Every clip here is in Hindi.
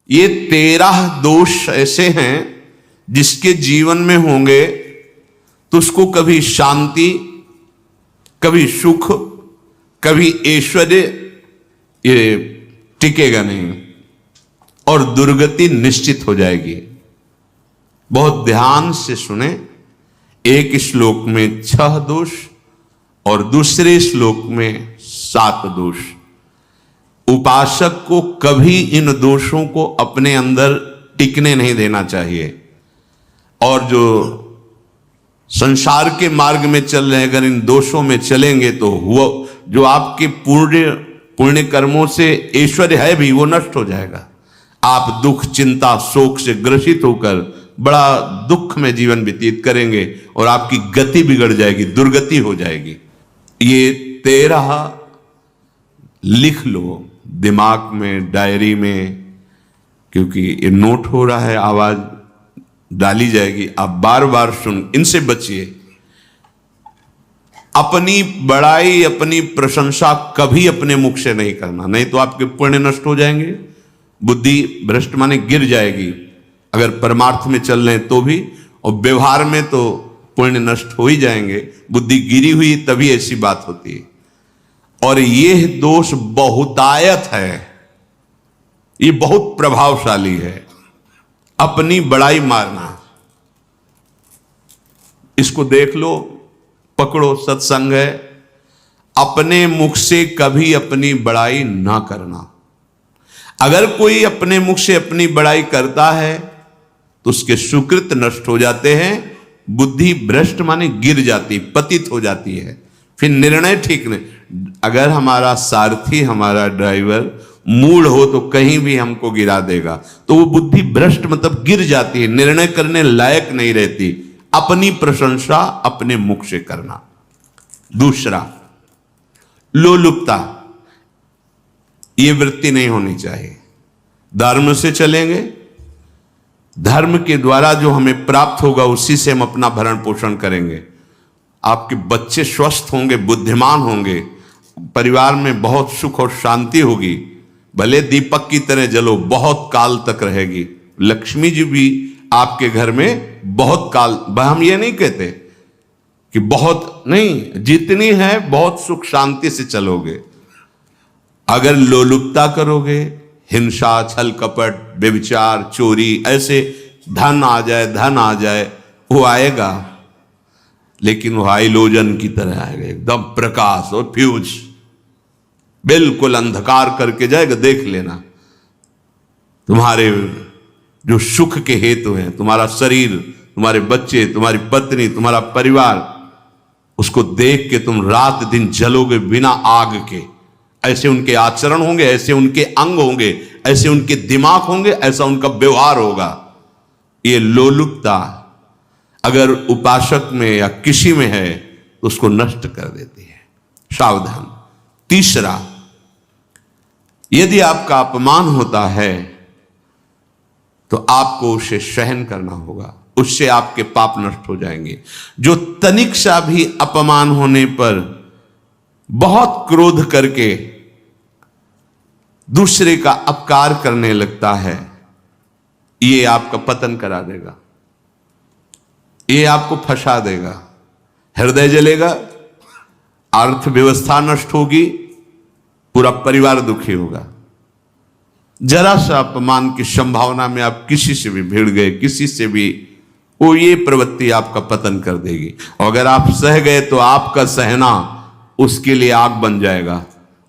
ये 13 दोष ऐसे हैं जिसके जीवन में होंगे तो उसको कभी शांति, कभी सुख, कभी ऐश्वर्य ये टिकेगा नहीं और दुर्गति निश्चित हो जाएगी। बहुत ध्यान से सुने। एक श्लोक में 6 दोष और दूसरे श्लोक में 7 दोष। उपासक को कभी इन दोषों को अपने अंदर टिकने नहीं देना चाहिए। और जो संसार के मार्ग में चल रहे हैं, अगर इन दोषों में चलेंगे तो वो जो आपके पुण्य कर्मों से ऐश्वर्य है भी वो नष्ट हो जाएगा। आप दुख, चिंता, शोक से ग्रसित होकर बड़ा दुख में जीवन व्यतीत करेंगे और आपकी गति बिगड़ जाएगी, दुर्गति हो जाएगी। ये 13 लिख लो दिमाग में, डायरी में, क्योंकि ये नोट हो रहा है, आवाज डाली जाएगी। आप बार बार सुन, इनसे बचिए। अपनी बड़ाई, अपनी प्रशंसा कभी अपने मुख से नहीं करना, नहीं तो आपके पुण्य नष्ट हो जाएंगे। बुद्धि भ्रष्ट माने गिर जाएगी, अगर परमार्थ में चल रहे तो भी, और व्यवहार में तो पुण्य नष्ट हो ही जाएंगे। बुद्धि गिरी हुई तभी ऐसी बात होती है। और यह दोष बहुतायत है, ये बहुत प्रभावशाली है। अपनी बड़ाई मारना, इसको देख लो, पकड़ो, सत्संग है। अपने मुख से कभी अपनी बड़ाई ना करना। अगर कोई अपने मुख से अपनी बड़ाई करता है तो उसके सुकृत नष्ट हो जाते हैं। बुद्धि भ्रष्ट माने गिर जाती, पतित हो जाती है, फिर निर्णय ठीक नहीं। अगर हमारा सारथी, हमारा ड्राइवर मूढ़ हो तो कहीं भी हमको गिरा देगा, तो वो बुद्धि भ्रष्ट मतलब गिर जाती है, निर्णय करने लायक नहीं रहती। अपनी प्रशंसा अपने मुख से करना। दूसरा, लोलुपता, ये वृत्ति नहीं होनी चाहिए। धर्म से चलेंगे, धर्म के द्वारा जो हमें प्राप्त होगा उसी से हम अपना भरण पोषण करेंगे। आपके बच्चे स्वस्थ होंगे, बुद्धिमान होंगे, परिवार में बहुत सुख और शांति होगी। भले दीपक की तरह जलो, बहुत काल तक रहेगी। लक्ष्मी जी भी आपके घर में बहुत काल, हम ये नहीं कहते कि बहुत नहीं, जितनी है बहुत सुख शांति से चलोगे। अगर लोलुपता करोगे, हिंसा, छल कपट, व्यभिचार, चोरी, ऐसे धन आ जाए, वो आएगा, लेकिन वो हाइलोजन की तरह आएगा, एकदम प्रकाश और फ्यूज, बिल्कुल अंधकार करके जाएगा। देख लेना, तुम्हारे जो सुख के हेतु हैं, तुम्हारा शरीर, तुम्हारे बच्चे, तुम्हारी पत्नी, तुम्हारा परिवार, उसको देख के तुम रात दिन जलोगे बिना आग के। ऐसे उनके आचरण होंगे, ऐसे उनके अंग होंगे, ऐसे उनके दिमाग होंगे, ऐसा उनका व्यवहार होगा। ये लोलुपता अगर उपासक में या किसी में है तो उसको नष्ट कर देती है। सावधान। तीसरा, यदि आपका अपमान होता है तो आपको उसे सहन करना होगा, उससे आपके पाप नष्ट हो जाएंगे। जो तनिक सा भी अपमान होने पर बहुत क्रोध करके दूसरे का अपकार करने लगता है, ये आपका पतन करा देगा, ये आपको फंसा देगा। हृदय जलेगा, अर्थव्यवस्था नष्ट होगी, पूरा परिवार दुखी होगा। जरा सा अपमान की संभावना में आप किसी से भी भिड़ गए, किसी से भी, वो ये प्रवृत्ति आपका पतन कर देगी। और अगर आप सह गए तो आपका सहना उसके लिए आग बन जाएगा।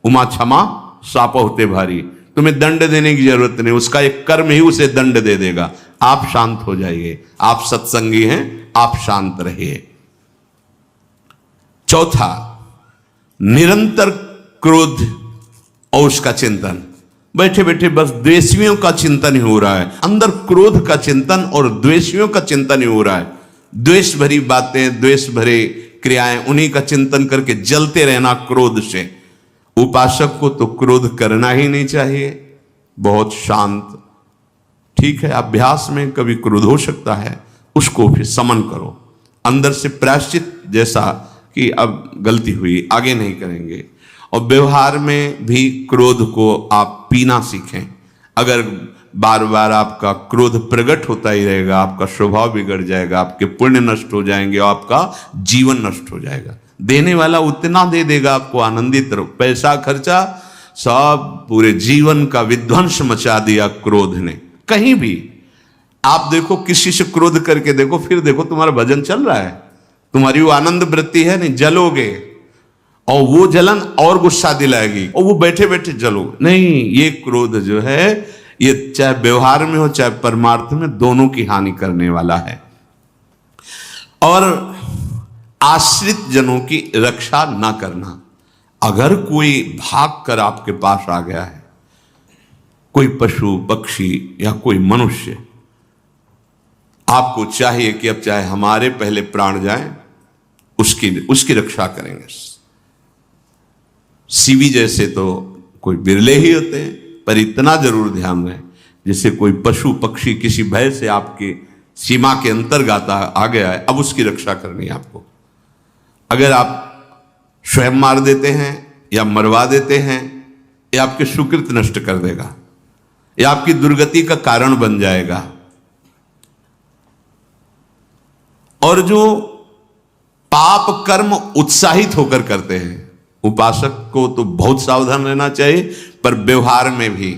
उमा क्षमा साप होते भारी, तुम्हें दंड देने की जरूरत नहीं, उसका एक कर्म ही उसे दंड दे देगा। आप शांत हो जाइए, आप सत्संगी हैं, आप शांत रहिए। चौथा, निरंतर क्रोध और उसका चिंतन। बैठे बैठे बस द्वेषियों का चिंतन ही हो रहा है, अंदर क्रोध का चिंतन और द्वेषियों का चिंतन ही हो रहा है। द्वेष भरी बातें, द्वेष भरे क्रियाएं, उन्हीं का चिंतन करके जलते रहना क्रोध से। उपासक को तो क्रोध करना ही नहीं चाहिए, बहुत शांत। ठीक है, अभ्यास में कभी क्रोध हो सकता है, उसको फिर समन करो, अंदर से प्रायश्चित, जैसा कि अब गलती हुई, आगे नहीं करेंगे। और व्यवहार में भी क्रोध को आप पीना सीखें। अगर बार बार आपका क्रोध प्रकट होता ही रहेगा, आपका स्वभाव बिगड़ जाएगा, आपके पुण्य नष्ट हो जाएंगे और आपका जीवन नष्ट हो जाएगा। देने वाला उतना दे देगा आपको, आनंदित रहो। पैसा खर्चा, सब पूरे जीवन का विध्वंस मचा दिया क्रोध ने। कहीं भी आप देखो, किसी से क्रोध करके देखो, फिर देखो तुम्हारा भजन चल रहा है, तुम्हारी वो आनंद वृत्ति है नहीं, जलोगे और वो जलन और गुस्सा दिलाएगी और वो बैठे बैठे जलोगे नहीं। ये क्रोध जो है, ये चाहे व्यवहार में हो चाहे परमार्थ में, दोनों की हानि करने वाला है। और आश्रित जनों की रक्षा ना करना। अगर कोई भाग कर आपके पास आ गया है, कोई पशु पक्षी या कोई मनुष्य, आपको चाहिए कि अब चाहे हमारे पहले प्राण जाएं, उसकी रक्षा करेंगे। सीवी जैसे तो कोई बिरले ही होते हैं, पर इतना जरूर ध्यान रहे, जैसे कोई पशु पक्षी किसी भय से आपके सीमा के अंतर्गत आ गया है, अब उसकी रक्षा करनी है आपको। अगर आप स्वयं मार देते हैं या मरवा देते हैं, ये आपके सुकृत नष्ट कर देगा, यह आपकी दुर्गति का कारण बन जाएगा। और जो पाप कर्म उत्साहित होकर करते हैं, उपासक को तो बहुत सावधान रहना चाहिए, पर व्यवहार में भी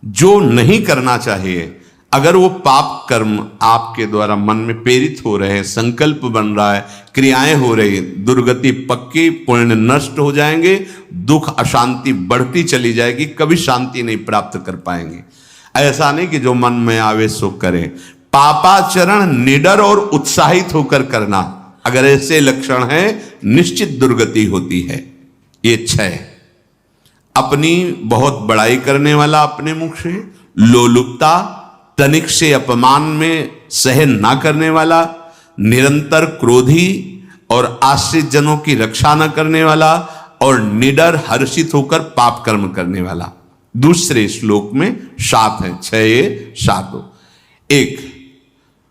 जो नहीं करना चाहिए, अगर वो पाप कर्म आपके द्वारा मन में प्रेरित हो रहे हैं, संकल्प बन रहा है, क्रियाएं हो रही, दुर्गति पक्की, पुण्य नष्ट हो जाएंगे, दुख अशांति बढ़ती चली जाएगी, कभी शांति नहीं प्राप्त कर पाएंगे। ऐसा नहीं कि जो मन में आवे सो करें। पापाचरण निडर और उत्साहित होकर करना, अगर ऐसे लक्षण है, निश्चित दुर्गति होती है। ये 6, अपनी बहुत बड़ाई करने वाला अपने मुख से, लोलुपता, तनिक से अपमान में सहन ना करने वाला, निरंतर क्रोधी और आश्रित जनों की रक्षा न करने वाला, और निडर हर्षित होकर पाप कर्म करने वाला। दूसरे श्लोक में 7 है, 6 7। 1,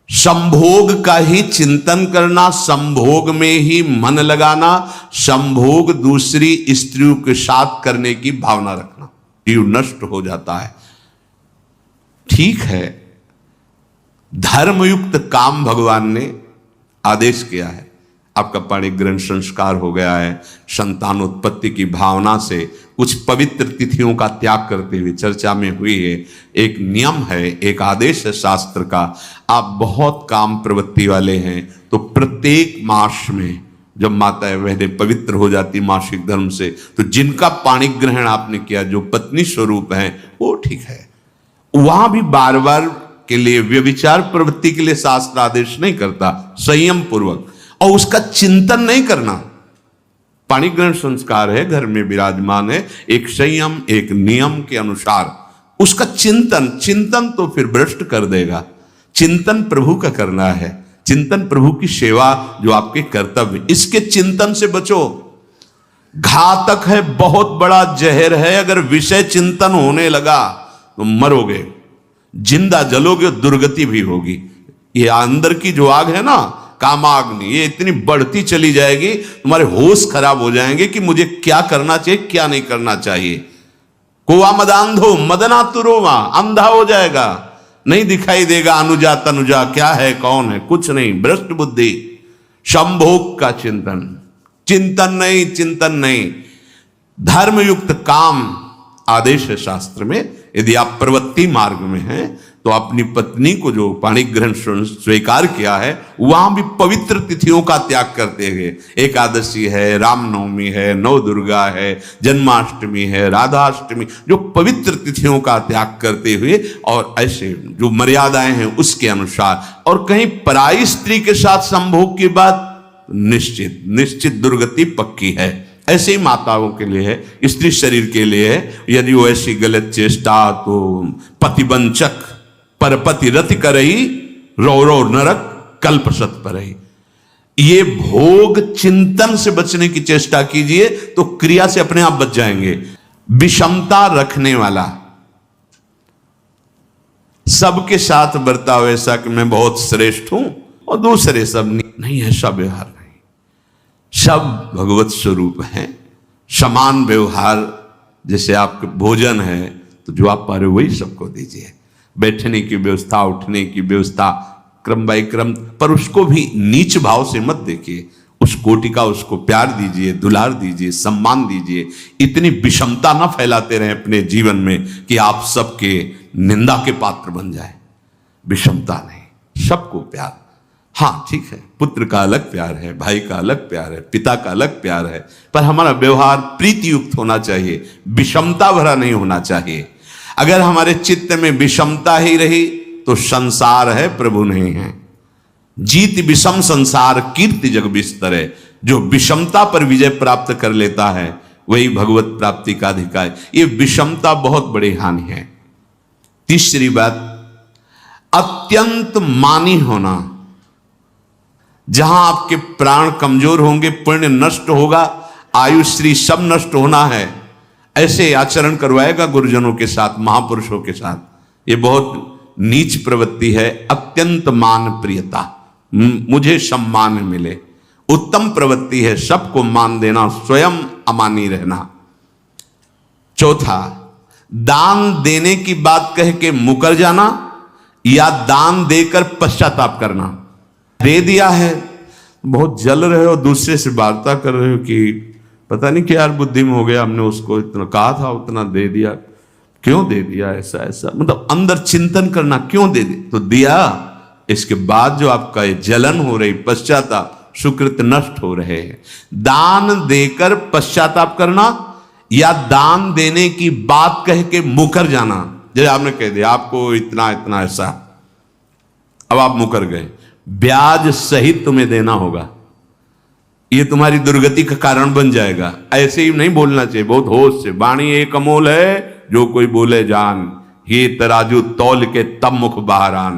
संभोग का ही चिंतन करना, संभोग में ही मन लगाना, संभोग दूसरी स्त्रियों के साथ करने की भावना रखना, जीव नष्ट हो जाता है। ठीक है, धर्मयुक्त काम भगवान ने आदेश किया है, आपका पाणिग्रहण संस्कार हो गया है, संतानोत्पत्ति की भावना से कुछ पवित्र तिथियों का त्याग करते हुए चर्चा में हुई है। एक नियम है, एक आदेश है शास्त्र का। आप बहुत काम प्रवृत्ति वाले हैं तो प्रत्येक मास में जब माताएं बहनें पवित्र हो जाती मासिक धर्म से, तो जिनका पाणिग्रहण आपने किया, जो पत्नी स्वरूप हैं, वो ठीक है। वहां भी बार बार के लिए व्यभिचार प्रवृत्ति के लिए शास्त्र आदेश नहीं करता, संयम पूर्वक, और उसका चिंतन नहीं करना। पाणिग्रहण संस्कार है, घर में विराजमान है, एक संयम एक नियम के अनुसार उसका चिंतन तो फिर भ्रष्ट कर देगा। चिंतन प्रभु का करना है, चिंतन प्रभु की सेवा जो आपके कर्तव्य, इसके चिंतन से बचो। घातक है, बहुत बड़ा जहर है, अगर विषय चिंतन होने लगा तो मरोगे, जिंदा जलोगे, दुर्गति भी होगी। ये अंदर की जो आग है ना, कामाग्नि, ये इतनी बढ़ती चली जाएगी, तुम्हारे होश खराब हो जाएंगे कि मुझे क्या करना चाहिए क्या नहीं करना चाहिए। कोवा मदांधो मदना तुरोवा, अंधा हो जाएगा, नहीं दिखाई देगा अनुजा तनुजा क्या है कौन है, कुछ नहीं, भ्रष्ट बुद्धि। संभोग का चिंतन नहीं। धर्मयुक्त काम आदेश है शास्त्र में। यदि आप प्रवृत्ति मार्ग में हैं तो अपनी पत्नी को जो पाणिग्रहण स्वीकार किया है, वहां भी पवित्र तिथियों का त्याग करते हुए, एकादशी है, रामनवमी है, नवदुर्गा है, जन्माष्टमी है, राधाष्टमी, जो पवित्र तिथियों का त्याग करते हुए और ऐसे जो मर्यादाएं हैं उसके अनुसार, और कहीं पराई स्त्री के साथ संभोग की बात, निश्चित दुर्गति पक्की है। ऐसे ही माताओं के लिए है, स्त्री शरीर के लिए है। यदि वो ऐसी गलत चेष्टा, तो पतिवंचक परपति रति करही, रौ नरक कल्प सत परही। ये भोग चिंतन से बचने की चेष्टा कीजिए तो क्रिया से अपने आप बच जाएंगे। विषमता रखने वाला, सबके साथ बर्ताव ऐसा कि मैं बहुत श्रेष्ठ हूं और दूसरे सब नहीं, ऐसा व्यवहार नहीं। सब भगवत स्वरूप हैं, समान व्यवहार। जैसे आपके भोजन है तो जो आप पा रहे हो वही सबको दीजिए। बैठने की व्यवस्था, उठने की व्यवस्था, क्रम बाय क्रम, पर उसको भी नीच भाव से मत देखिए। उस कोटि का उसको प्यार दीजिए, दुलार दीजिए, सम्मान दीजिए। इतनी विषमता ना फैलाते रहें अपने जीवन में कि आप सबके निंदा के पात्र बन जाए। विषमता नहीं, सबको प्यार। हाँ ठीक है, पुत्र का अलग प्यार है, भाई का अलग प्यार है, पिता का अलग प्यार है, पर हमारा व्यवहार प्रीति युक्त होना चाहिए, विषमता भरा नहीं होना चाहिए। अगर हमारे चित्त में विषमता ही रही तो संसार है, प्रभु नहीं है। जीत विषम संसार कीर्ति जग बिस्तरे। जो विषमता पर विजय प्राप्त कर लेता है वही भगवत प्राप्ति का अधिकारी। ये विषमता बहुत बड़ी हानि है। तीसरी बात, अत्यंत मानी होना। जहां आपके प्राण कमजोर होंगे, पुण्य नष्ट होगा, आयुश्री सब नष्ट होना है, ऐसे आचरण करवाएगा गुरुजनों के साथ, महापुरुषों के साथ। ये बहुत नीच प्रवृत्ति है। अत्यंत मान प्रियता, मुझे सम्मान मिले, उत्तम प्रवृत्ति है। सबको मान देना, स्वयं अमानी रहना। चौथा, दान देने की बात कह के मुकर जाना या दान देकर पश्चाताप करना। दे दिया है, बहुत जल रहे हो, दूसरे से वार्ता कर रहे हो कि पता नहीं क्या यार बुद्धि में हो गया, हमने उसको इतना कहा था, उतना दे दिया, क्यों दे दिया, ऐसा ऐसा, मतलब अंदर चिंतन करना, क्यों दे दे तो दिया। इसके बाद जो आपका ये जलन हो रही, पश्चाताप, सुकृत नष्ट हो रहे हैं। दान देकर पश्चाताप करना या दान देने की बात कह के मुकर जाना। जैसे आपने कह दिया आपको इतना इतना ऐसा, अब आप मुकर गए, ब्याज सहित तुम्हें देना होगा, ये तुम्हारी दुर्गति का कारण बन जाएगा। ऐसे ही नहीं बोलना चाहिए, बहुत होश से। वाणी एक अमोल है, जो कोई बोले जान, ये तराजू तौल के तब मुख बाहर आन।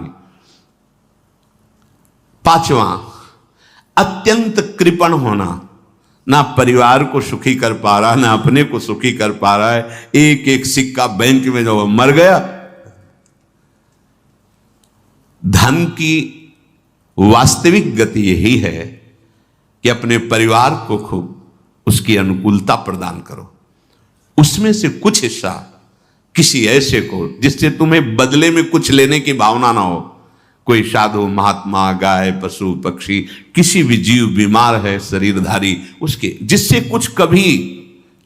पांचवा, अत्यंत कृपण होना। ना परिवार को सुखी कर पा रहा, ना अपने को सुखी कर पा रहा है। एक एक सिक्का बैंक में जो मर गया। धन की वास्तविक गति यही है कि अपने परिवार को खूब उसकी अनुकूलता प्रदान करो, उसमें से कुछ हिस्सा किसी ऐसे को जिससे तुम्हें बदले में कुछ लेने की भावना ना हो। कोई साधु महात्मा, गाय, पशु, पक्षी, किसी भी जीव बीमार है, शरीरधारी, उसके जिससे कुछ कभी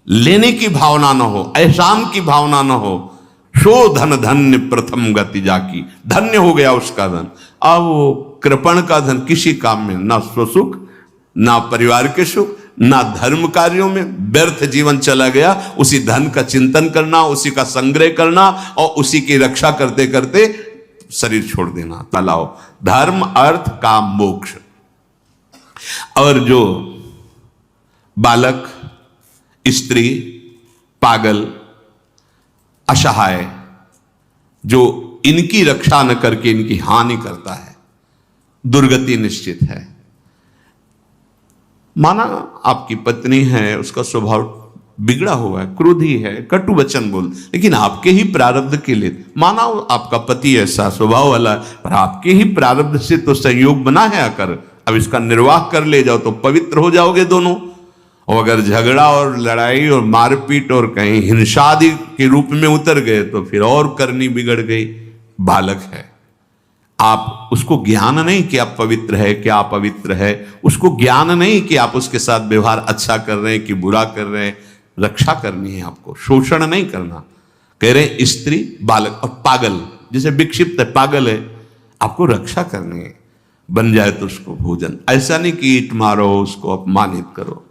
लेने की भावना ना हो, एहसान की भावना ना हो। सो धन धन्य प्रथम गति जाकी, धन्य हो गया उसका धन। अब वो कृपण का धन किसी काम में ना स्वसुख, ना परिवार के सुख, ना धर्म कार्यों में, व्यर्थ जीवन चला गया। उसी धन का चिंतन करना, उसी का संग्रह करना और उसी की रक्षा करते करते शरीर छोड़ देना। तलाओ धर्म, अर्थ, काम, मोक्ष। और जो बालक, स्त्री, पागल, असहाय, जो इनकी रक्षा न करके इनकी हानि करता है, दुर्गति निश्चित है। माना आपकी पत्नी है, उसका स्वभाव बिगड़ा हुआ है, क्रोधी है, कटु वचन बोल, लेकिन आपके ही प्रारब्ध के लिए। माना आपका पति ऐसा स्वभाव वाला है, पर आपके ही प्रारब्ध से तो संयोग बना है आकर, अब इसका निर्वाह कर ले जाओ तो पवित्र हो जाओगे दोनों। और अगर झगड़ा और लड़ाई और मारपीट और कहीं हिंसा आदि के रूप में उतर गए तो फिर और करनी बिगड़ गई। बालक है, आप उसको ज्ञान नहीं कि आप पवित्र है, कि आप पवित्र है, उसको ज्ञान नहीं कि आप उसके साथ व्यवहार अच्छा कर रहे हैं कि बुरा कर रहे हैं। रक्षा करनी है आपको, शोषण नहीं करना। कह रहे स्त्री, बालक और पागल, जैसे विक्षिप्त है, पागल है, आपको रक्षा करनी है। बन जाए तो उसको भोजन, ऐसा नहीं कि ईट मारो, उसको अपमानित करो।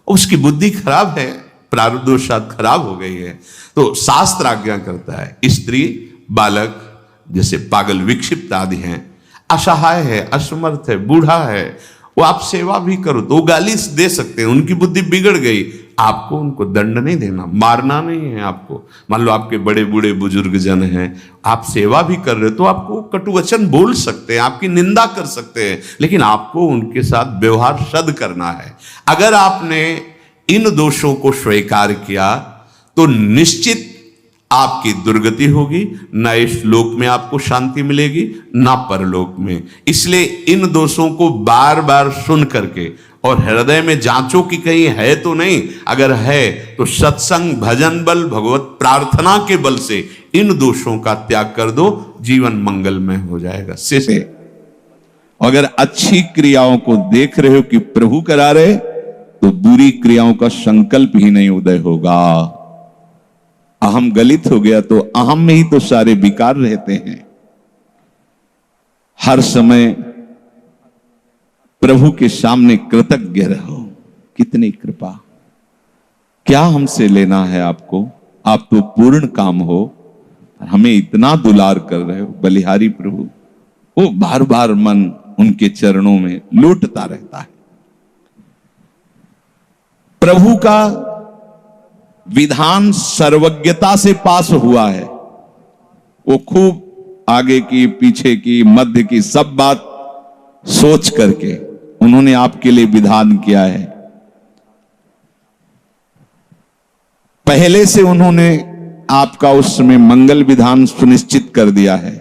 उसकी बुद्धि खराब है, प्रारब्धवशात खराब हो गई है, तो शास्त्र आज्ञा करता है स्त्री, बालक, जैसे पागल, विक्षिप्त आदि हैं, असहाय है, असमर्थ है, बूढ़ा है, वो आप सेवा भी करो तो वो गाली दे सकते हैं, उनकी बुद्धि बिगड़ गई। आपको उनको दंड नहीं देना, मारना नहीं है आपको। मान लो आपके बड़े बूढ़े बुजुर्ग जन हैं, आप सेवा भी कर रहे हो तो आपको कटु वचन बोल सकते हैं, आपकी निंदा कर सकते हैं, लेकिन आपको उनके साथ व्यवहार सद करना है। अगर आपने इन दोषों को स्वीकार किया तो निश्चित आपकी दुर्गति होगी, ना इस लोक में आपको शांति मिलेगी, ना परलोक में। इसलिए इन दोषों को बार बार सुन करके और हृदय में जांचो कि कहीं है तो नहीं, अगर है तो सत्संग, भजन बल, भगवत प्रार्थना के बल से इन दोषों का त्याग कर दो, जीवन मंगलमय हो जाएगा। से अगर अच्छी क्रियाओं को देख रहे हो कि प्रभु करा रहे, तो बुरी क्रियाओं का संकल्प ही नहीं उदय होगा। अहम गलित हो गया तो अहम में ही तो सारे विकार रहते हैं। हर समय प्रभु के सामने कृतज्ञ रहो। कितनी कृपा, क्या हमसे लेना है आपको, आप तो पूर्ण काम हो, हमें इतना दुलार कर रहे हो। बलिहारी प्रभु, वो बार बार मन उनके चरणों में लौटता रहता है। प्रभु का विधान सर्वज्ञता से पास हुआ है। वो खूब आगे की, पीछे की, मध्य की सब बात सोच करके उन्होंने आपके लिए विधान किया है। पहले से उन्होंने आपका उस समय मंगल विधान सुनिश्चित कर दिया है।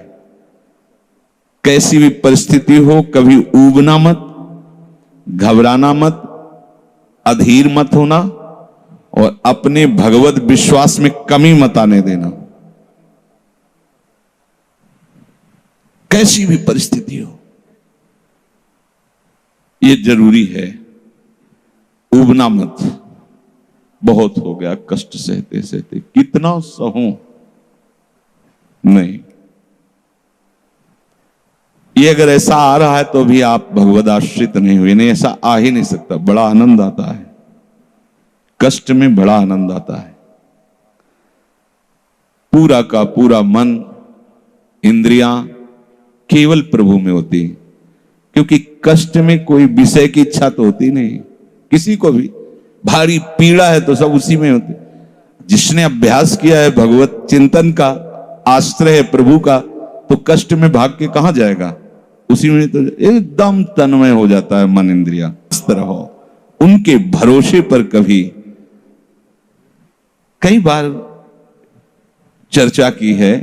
कैसी भी परिस्थिति हो, कभी ऊबना मत, घबराना मत, अधीर मत होना और अपने भगवत विश्वास में कमी मत आने देना। कैसी भी परिस्थिति हो, यह जरूरी है। ऊबना मत। बहुत हो गया कष्ट सहते सहते, कितना सहूं, नहीं। ये अगर ऐसा आ रहा है तो भी आप भगवद आश्रित नहीं हुए। नहीं, ऐसा आ ही नहीं सकता। बड़ा आनंद आता है कष्ट में, बड़ा आनंद आता है। पूरा का पूरा मन, इंद्रियां केवल प्रभु में होती है, क्योंकि कष्ट में कोई विषय की इच्छा तो होती नहीं किसी को भी। भारी पीड़ा है तो सब उसी में होती। जिसने अभ्यास किया है भगवत चिंतन का, आश्रय है प्रभु का, तो कष्ट में भाग के कहां जाएगा, उसी में तो एकदम तन्मय हो जाता है मन, इंद्रिया। इस तरह हो, उनके भरोसे पर कभी, कई बार चर्चा की है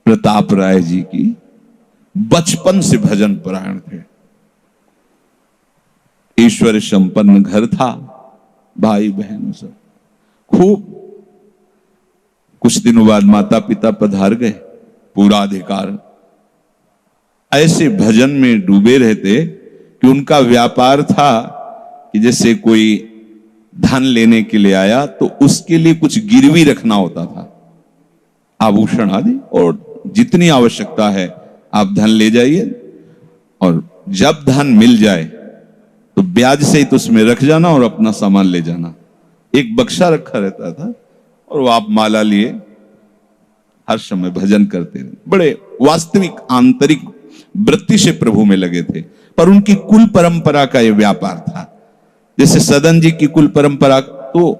प्रताप राय जी की। बचपन से भजन परायण थे, ईश्वर संपन्न घर था, भाई बहन सब खूब। कुछ दिनों बाद माता पिता पधार गए, पूरा अधिकार। ऐसे भजन में डूबे रहते कि उनका व्यापार था कि जैसे कोई धन लेने के लिए आया तो उसके लिए कुछ गिरवी रखना होता था, आभूषण आदि, और जितनी आवश्यकता है आप धन ले जाइए, और जब धन मिल जाए तो ब्याज से ही तो उसमें रख जाना और अपना सामान ले जाना। एक बक्सा रखा रहता था और वो आप माला लिए हर समय भजन करते रहे। बड़े वास्तविक आंतरिक वृत्ति से प्रभु में लगे थे। पर उनकी कुल परंपरा का यह व्यापार था। जैसे सदन जी की कुल परंपरा, तो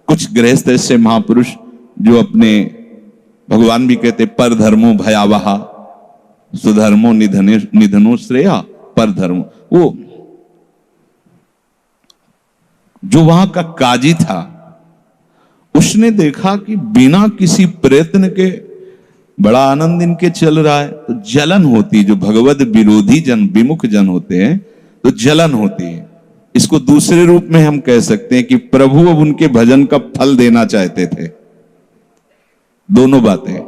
कुछ गृहस्थ ऐसे महापुरुष जो अपने, भगवान भी कहते पर धर्मो भयावहा सुधर्मो निधनो श्रेया पर धर्म। वो जो वहां का काजी था, उसने देखा कि बिना किसी प्रयत्न के बड़ा आनंद इनके चल रहा है, तो जलन होती। जो भगवत विरोधी जन, विमुख जन होते हैं तो जलन होती है। इसको दूसरे रूप में हम कह सकते हैं कि प्रभु अब उनके भजन का फल देना चाहते थे। दोनों बातें,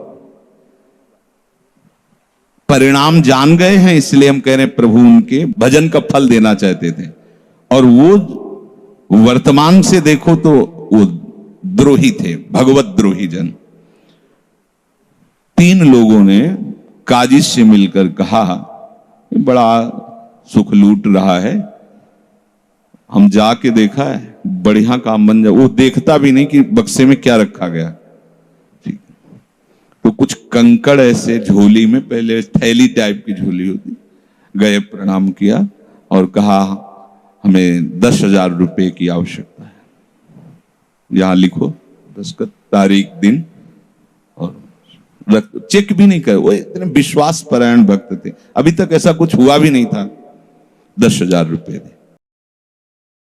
परिणाम जान गए हैं इसलिए हम कह रहे हैं प्रभु उनके भजन का फल देना चाहते थे। और वो वर्तमान से देखो तो वो द्रोही थे, भगवत द्रोही जन। 3 लोगों ने काजी से मिलकर कहा, बड़ा सुख लूट रहा है, हम जाके देखा है, बढ़िया काम बन जाए। वो देखता भी नहीं कि बक्से में क्या रखा गया। ठीक, तो कुछ कंकड़ ऐसे झोली में, पहले थैली टाइप की झोली होती, गए, प्रणाम किया और कहा हमें 10,000 रुपए की आवश्यकता है, यहां लिखो दस्तखत, तारीख, दिन, और चेक भी नहीं कर। वो इतने विश्वास परायण भक्त थे, अभी तक ऐसा कुछ हुआ भी नहीं था। 10,000 रुपए दे।